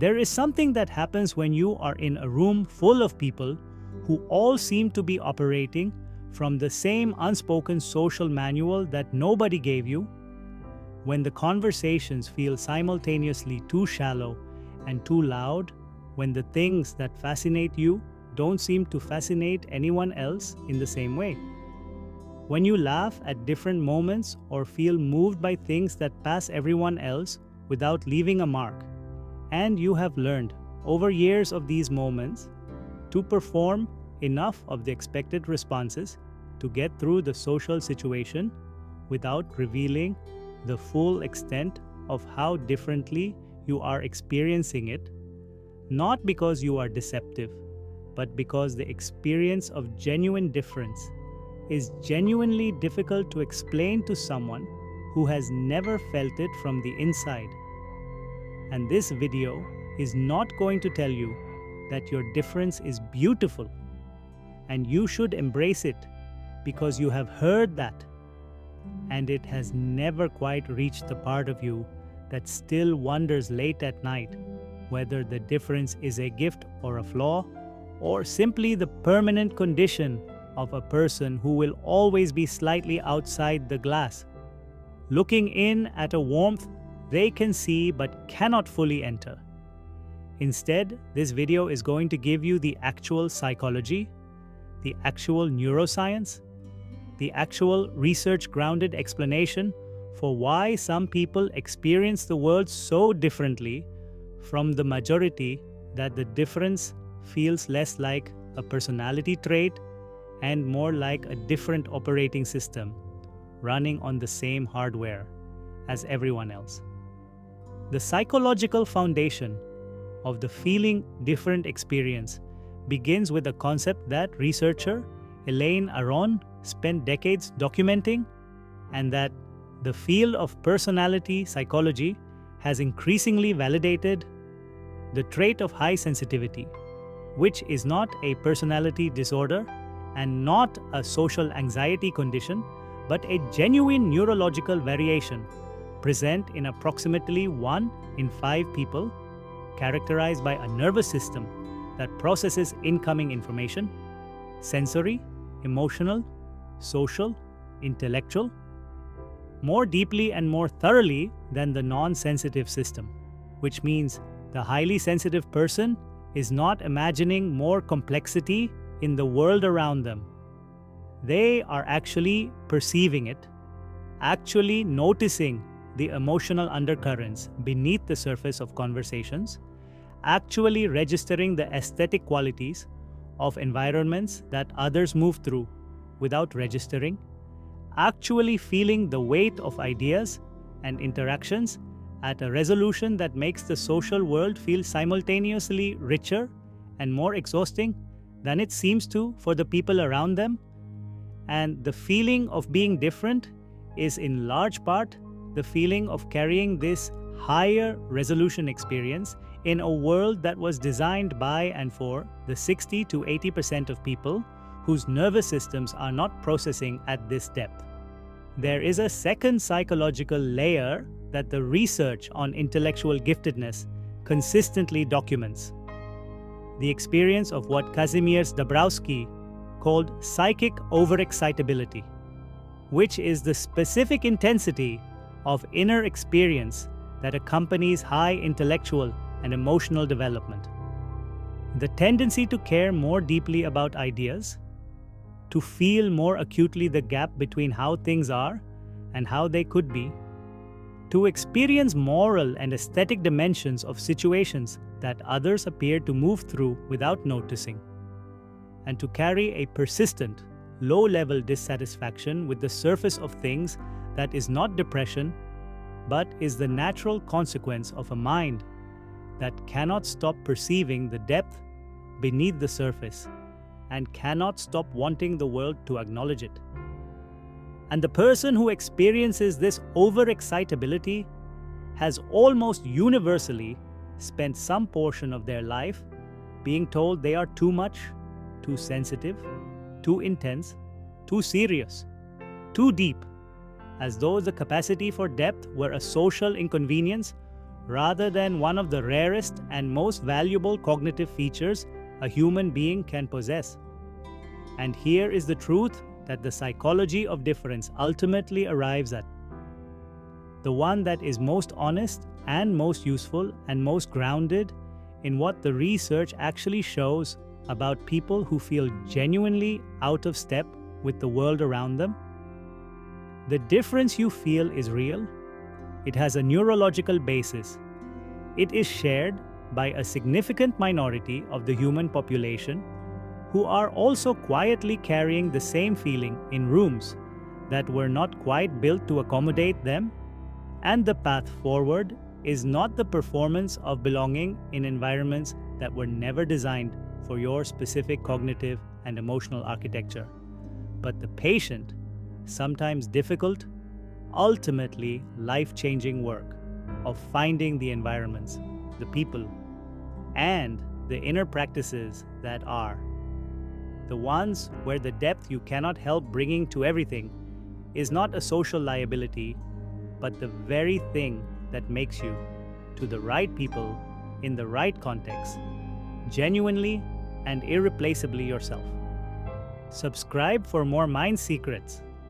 There is something that happens when you are in a room full of people who all seem to be operating from the same unspoken social manual that nobody gave you. When the conversations feel simultaneously too shallow and too loud, when the things that fascinate you don't seem to fascinate anyone else in the same way. When you laugh at different moments or feel moved by things that pass everyone else without leaving a mark, and you have learned over years of these moments to perform enough of the expected responses to get through the social situation without revealing the full extent of how differently you are experiencing it, not because you are deceptive, but because the experience of genuine difference is genuinely difficult to explain to someone who has never felt it from the inside. And this video is not going to tell you that your difference is beautiful and you should embrace it because you have heard that, and it has never quite reached the part of you that still wonders late at night whether the difference is a gift or a flaw, or simply the permanent condition of a person who will always be slightly outside the glass, looking in at a warmth they can see but cannot fully enter. Instead, this video is going to give you the actual psychology, the actual neuroscience, the actual research-grounded explanation for why some people experience the world so differently from the majority that the difference feels less like a personality trait and more like a different operating system running on the same hardware as everyone else. The psychological foundation of the feeling different experience begins with a concept that researcher Elaine Aron spent decades documenting, and that the field of personality psychology has increasingly validated: the trait of high sensitivity, which is not a personality disorder and not a social anxiety condition, but a genuine neurological variation present in approximately 1 in 5 people, characterized by a nervous system that processes incoming information, sensory, emotional, social, intellectual, more deeply and more thoroughly than the non-sensitive system, which means the highly sensitive person is not imagining more complexity in the world around them. They are actually perceiving it, actually noticing the emotional undercurrents beneath the surface of conversations, actually registering the aesthetic qualities of environments that others move through without registering, actually feeling the weight of ideas and interactions at a resolution that makes the social world feel simultaneously richer and more exhausting than it seems to for the people around them. And the feeling of being different is in large part the feeling of carrying this higher resolution experience in a world that was designed by and for the 60 to 80% of people whose nervous systems are not processing at this depth. There is a second psychological layer that the research on intellectual giftedness consistently documents: the experience of what Kazimierz Dabrowski called psychic overexcitability, which is the specific intensity of inner experience that accompanies high intellectual and emotional development. The tendency to care more deeply about ideas, to feel more acutely the gap between how things are and how they could be, to experience moral and aesthetic dimensions of situations that others appear to move through without noticing, and to carry a persistent, low-level dissatisfaction with the surface of things that is not depression, but is the natural consequence of a mind that cannot stop perceiving the depth beneath the surface and cannot stop wanting the world to acknowledge it. And the person who experiences this overexcitability has almost universally spent some portion of their life being told they are too much, too sensitive, too intense, too serious, too deep, as though the capacity for depth were a social inconvenience rather than one of the rarest and most valuable cognitive features a human being can possess. And here is the truth that the psychology of difference ultimately arrives at. The one that is most honest and most useful and most grounded in what the research actually shows about people who feel genuinely out of step with the world around them. The difference you feel is real. It has a neurological basis. It is shared by a significant minority of the human population who are also quietly carrying the same feeling in rooms that were not quite built to accommodate them, and the path forward is not the performance of belonging in environments that were never designed for your specific cognitive and emotional architecture, but the patient, sometimes difficult, ultimately life-changing work of finding the environments, the people, and the inner practices that are the ones where the depth you cannot help bringing to everything is not a social liability, but the very thing that makes you, to the right people, in the right context, genuinely and irreplaceably yourself. Subscribe for more mind secrets.